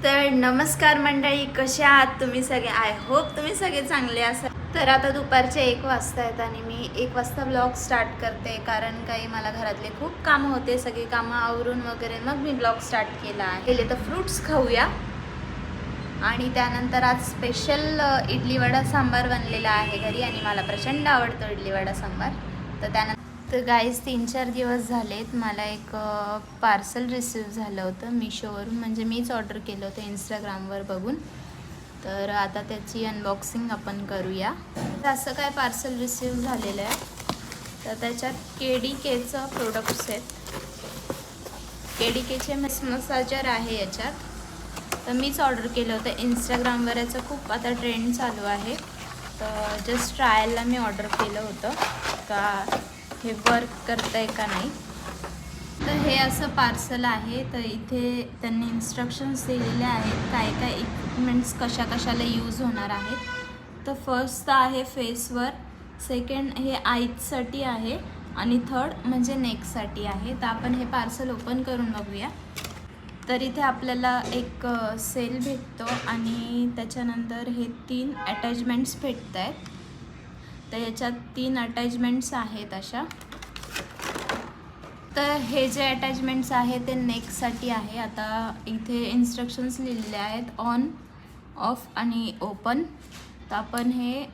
तर नमस्कार मंडळी, कसे आहात तुम्ही सगळे? आय होप तुम्ही सगळे चांगले असाल. तर आता दुपारचे 1 वाजता आहेत आणि मी 1 वाजता ब्लॉग स्टार्ट करते, कारण काही मला घरातले खूप कामं होते. सगळी कामं आवरून वगैरे मग मी ब्लॉग स्टार्ट केला आहे. पहिले तर फ्रूट्स खाऊया आणि त्यानंतर आज स्पेशल इडली वडा सांबार बनलेला आहे घरी आणि मला प्रचंड आवडतो इडली वडा सांबार. तर त्यानंतर गाईज 3-4 दिवस झालेत मला एक पार्सल रिसीव झालं होतं मिशोवरून. म्हणजे मीच ऑर्डर केलं होतं इंस्टाग्रामवर बघून. तर आता त्याची अनबॉक्सिंग आपण करूया. असं काय पार्सल रिसीव झालेलं आहे. तर त्याच्यात KDKचं प्रोडक्ट्स आहेत. KDKचे मसाजर आहे याच्यात. तर मीच ऑर्डर केलं होतं इंस्टाग्रामवर. याचं खूप आता ट्रेंड चालू आहे. तर जस्ट ट्रायलला मी ऑर्डर केलं होतं का हे वर्क करतं आहे का नाही. तर हे असं पार्सल आहे. तर इथे त्यांनी इन्स्ट्रक्शन्स दिलेले आहेत काय काय इक्विपमेंट्स कशाला यूज होणार आहेत. तर फर्स्ट आहे फेसवर, सेकंड हे आईजसाठी आहे आणि थर्ड म्हणजे नेकसाठी आहे. तर आपण हे पार्सल ओपन करून बघूया. तर इथे आपल्याला एक सेल भेटतो आणि त्याच्यानंतर हे 3 अटॅचमेंट्स भेटत आहेत. तर याच्यात 3 अटॅचमेंट्स आहेत अशा. तर हे जे अटॅचमेंट्स आहे ते नेकसाठी आहे. आता इथे इन्स्ट्रक्शन्स लिहिलेले आहेत ऑन, ऑफ आणि ओपन. तर आपण हे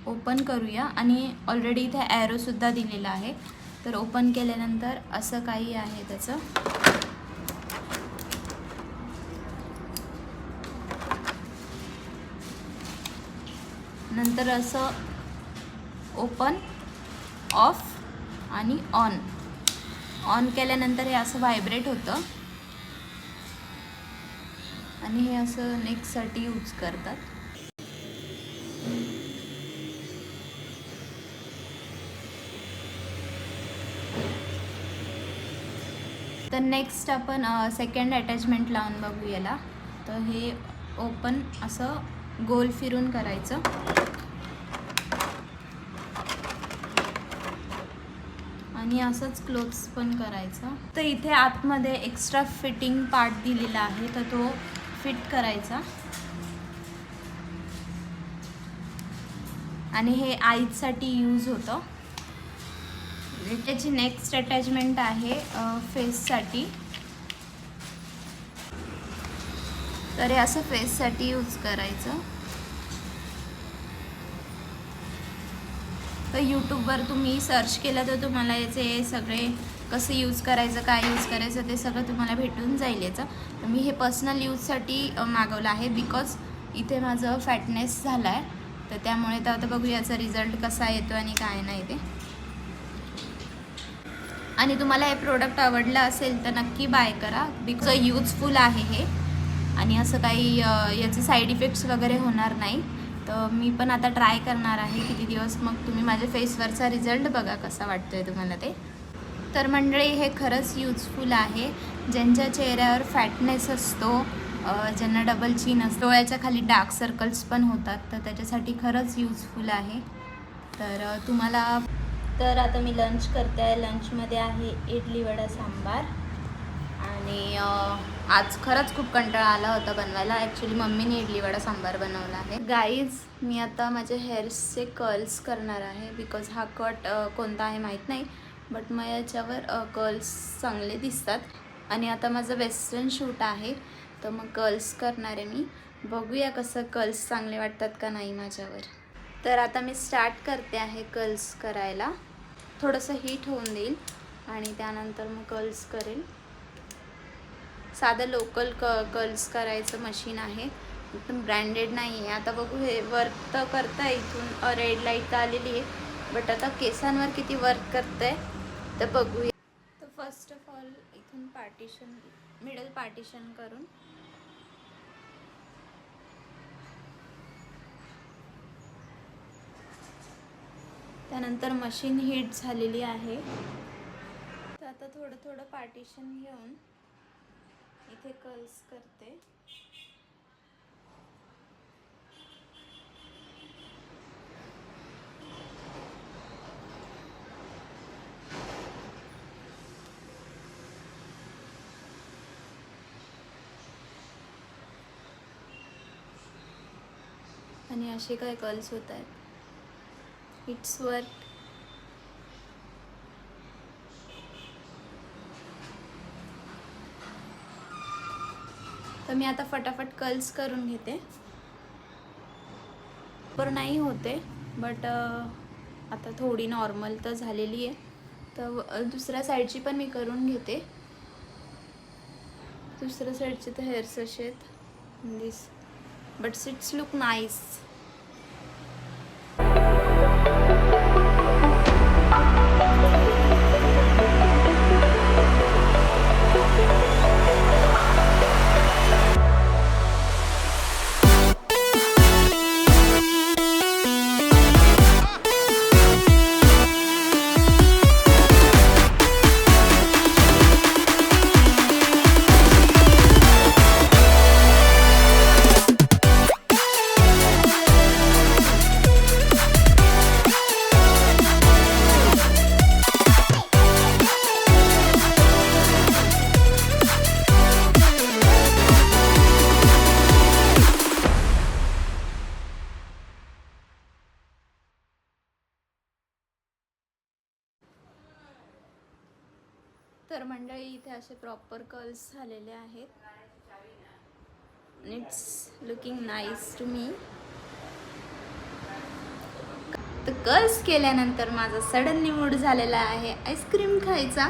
ओपन करूया आणि ऑलरेडी इथे ॲरोसुद्धा दिलेला आहे. तर ओपन केल्यानंतर असं काही आहे त्याचं. नंतर असं ओपन, ऑफ आणि ऑन केल्यानंतर हे असं व्हायब्रेट होतं आणि हे असं नेकसाठी यूज करतात. तर नेक्स्ट आपण सेकंड अटॅचमेंट लावून बघू याला. तर हे ओपन असं गोल फिरून करायचं आणि असंच क्लोज पण करायचं. तर इथे आतमध्ये एक्स्ट्रा फिटिंग पार्ट दिलेला आहे, तर तो फिट करायचा. आणि हे आईजसाठी यूज होतं. त्याची नेक्स्ट अटॅचमेंट आहे फेससाठी. तर हे असं फेससाठी यूज करायचं. तर यूट्यूबवर तुम्ही सर्च केलं तर तुम्हाला याचे सगळे कसं यूज करायचं, काय यूज करायचं ते सगळं तुम्हाला भेटून जाईल याचं. तर मी हे पर्सनल यूजसाठी मागवलं आहे बिकॉज इथे माझं फॅटनेस झाला आहे. तर त्यामुळे तर आता बघू याचा रिझल्ट कसा येतो आणि काय नाही ते. आणि तुम्हाला हे प्रोडक्ट आवडलं असेल तर नक्की बाय करा बिकॉज यूजफुल आहे हे. आणि असं काही याचे साईड इफेक्ट्स वगैरे होणार नाही. तर मी पण आता ट्राय करणार आहे किती दिवस. मग तुम्ही माझ्या फेसवरचा रिझल्ट बघा कसा वाटतो आहे तुम्हाला ते. तर मंडळी हे खरंच यूजफुल आहे. ज्यांच्या चेहऱ्यावर फॅटनेस असतो, ज्यांना डबल चीन असतो, डोळ्याच्या खाली डार्क सर्कल्स पण होतात, तर त्याच्यासाठी खरंच यूजफुल आहे. तर तुम्हाला तर आता मी लंच करते आहे. लंचमध्ये आहे इडली वडा सांबार. आणि आज खरंच खूप कंटाळा आला होता बनवायला. ॲक्च्युली मम्मीने इडली वडा सांबार बनवला आहे. गाईज मी आता माझे हेअर्सचे कर्ल्स करणार आहे बिकॉज हा कट कोणता आहे माहीत नाही, बट मग याच्यावर कर्ल्स चांगले दिसतात. आणि आता माझं वेस्टर्न शूट आहे, तर मग कर्ल्स करणार आहे मी. बघूया कसं कर्ल्स चांगले वाटतात का नाही माझ्यावर. तर आता मी स्टार्ट करते आहे कर्ल्स करायला. थोडंसं हीट होऊन देईल आणि त्यानंतर मग कर्ल्स करेल. साधं लोकल कर्ल्स करायचं मशीन आहे, एकदम ब्रँडेड नाही आहे. आता बघू हे वर्क तर करतं आहे. इथून रेड लाईट आलेली आहे, बट आता केसांवर किती वर्क करतं आहे तर बघूया. तर फर्स्ट ऑफ ऑल इथून मिडल पार्टिशन करून त्यानंतर मशीन हीट झालेली आहे. तर आता थोडं पार्टिशन घेऊन इथे कर्ल्स करते. आणि असे काय कर्ल्स होत आहेत. It's work. तर मी आता फटाफट कर्ल्स करून घेते. पर नाही होते बट आता थोडी नॉर्मल तर झालेली आहे. तर दुसऱ्या साईडची पण मी करून घेते. दुसऱ्या साईडचे तर हेअर्स असे आहेत this, but it's look nice. तर मंडळी इथे असे प्रॉपर कर्ल्स झालेले आहेत. It's looking nice to me. तर कर्ल्स केल्यानंतर माझा सडनली मूड झालेला आहे आईस्क्रीम खायचा.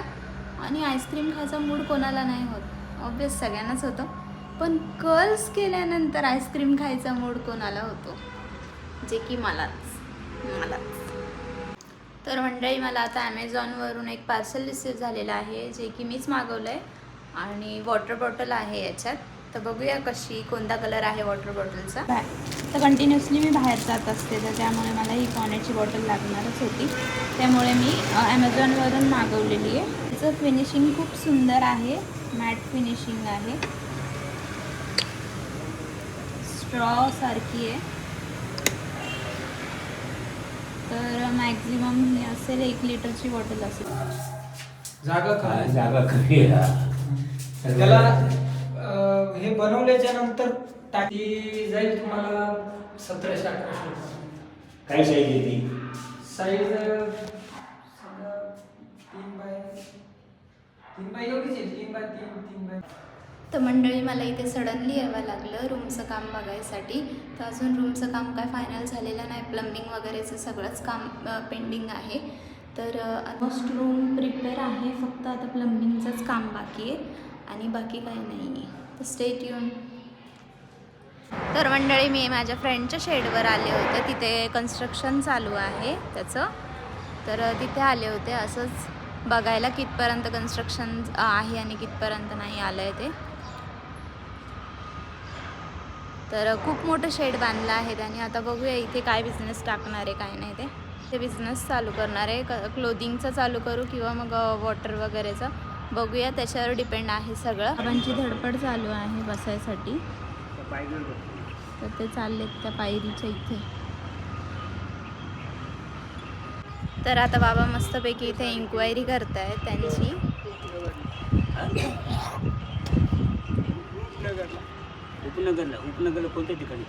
आणि आईस्क्रीम खायचा मूड कोणाला नाही होत, ऑब्वियस सगळ्यांनाच होतं. पण कर्ल्स केल्यानंतर आईस्क्रीम खायचा मूड कोणाला होतो, जे की मलाच. तर मंडळी मला आता ॲमेझॉनवरून एक पार्सल रिसीव झालेलं आहे, जे की मीच मागवलं आहे. आणि वॉटर बॉटल आहे याच्यात. तर बघूया कशी, कोणता कलर आहे वॉटर बॉटलचा. तर कंटिन्युअसली मी बाहेर जात असते, तर त्यामुळे मला ही पाण्याची बॉटल लागणारच होती. त्यामुळे मी ॲमेझॉनवरून मागवलेली आहे. त्याचं फिनिशिंग खूप सुंदर आहे, मॅट फिनिशिंग आहे, स्ट्रॉ सारखी आहे. तर मॅक्झिमम ही असेल 1 लिटरची बॉटल असेल. जागा कमी आहे. त्याला हे बनवल्याच्या नंतर टाकी जाईल तुम्हाला 1700-1800. काय साईज आहे ती? साईज 3 बाय एवढीच आहे, 3 बाय 3. तर मंडळी मला इथे सडनली यावं लागलं रूमचं काम बघायसाठी. तर अजून रूमचं काम काय फायनल झालेलं नाही, प्लंबिंग वगैरेचं सगळंच काम पेंडिंग आहे. तर ऑलमोस्ट रूम प्रिपेअर आहे, फक्त आता प्लंबिंगचंच काम बाकी आहे आणि बाकी काही नाही आहे. तर स्टे ट्यून. तर मंडळी मी माझ्या फ्रेंडच्या शेडवर आले होते, तिथे कन्स्ट्रक्शन चालू आहे त्याचं. तर तिथे आले होते असंच बघायला कितपर्यंत कन्स्ट्रक्शन आहे आणि कितपर्यंत नाही आलं आहे ते. तर खूप मोठं शेड बांधलं आहे त्याने. आता बघूया इथे काय बिझनेस टाकणार आहे काय नाही. ते बिझनेस चालू करणार आहे, क्लोथिंगचं चालू करू किंवा मग वॉटर वगैरेचं बघूया, त्याच्यावर डिपेंड आहे सगळं. बाबांची धडपड चालू आहे बसायसाठी, तर ते चाललेत त्या पायरीच्या इथे. तर आता बाबा मस्तपैकी इथे इन्क्वायरी करतायत त्यांची. उपनगरला कोणत्या ठिकाणी?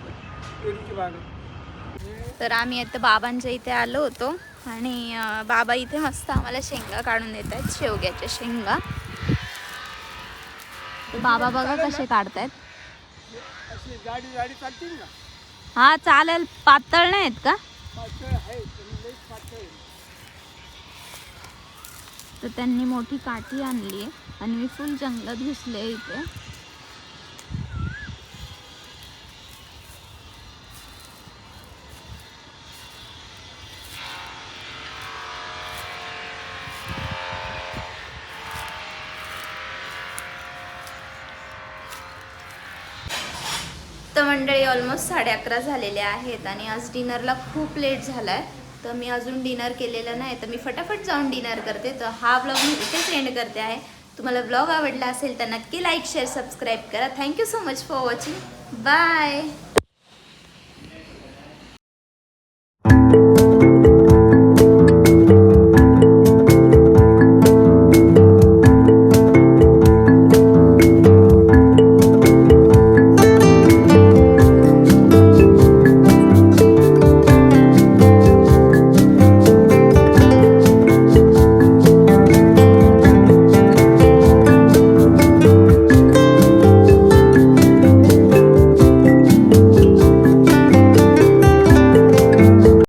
तर आम्ही आता बाबांच्या इथे आलो होतो आणि बाबा इथे मस्त आम्हाला शेंगा काढून देत आहेत, शेवग्याच्या शेंगा. बाबा बघा कसे काढतायत. हा चालेल, पातळ नाही आहेत का? तर त्यांनी मोठी काठी आणली आहे आणि मी फुल जंगलात घुसले इथे. तर मंडळी ऑलमोस्ट 11:30 झालेले आहेत आणि आज डिनरला खूप लेट झाला आहे. तर मी अजून डिनर केलेलं नाही, तर मी फटाफट जाऊन डिनर करते. तर हा ब्लॉग मी इथेच एंड करते आहे. तुम्हाला ब्लॉग आवडला असेल तर नक्की लाईक शेअर सबस्क्राईब करा. Thank you so much for watching. Bye.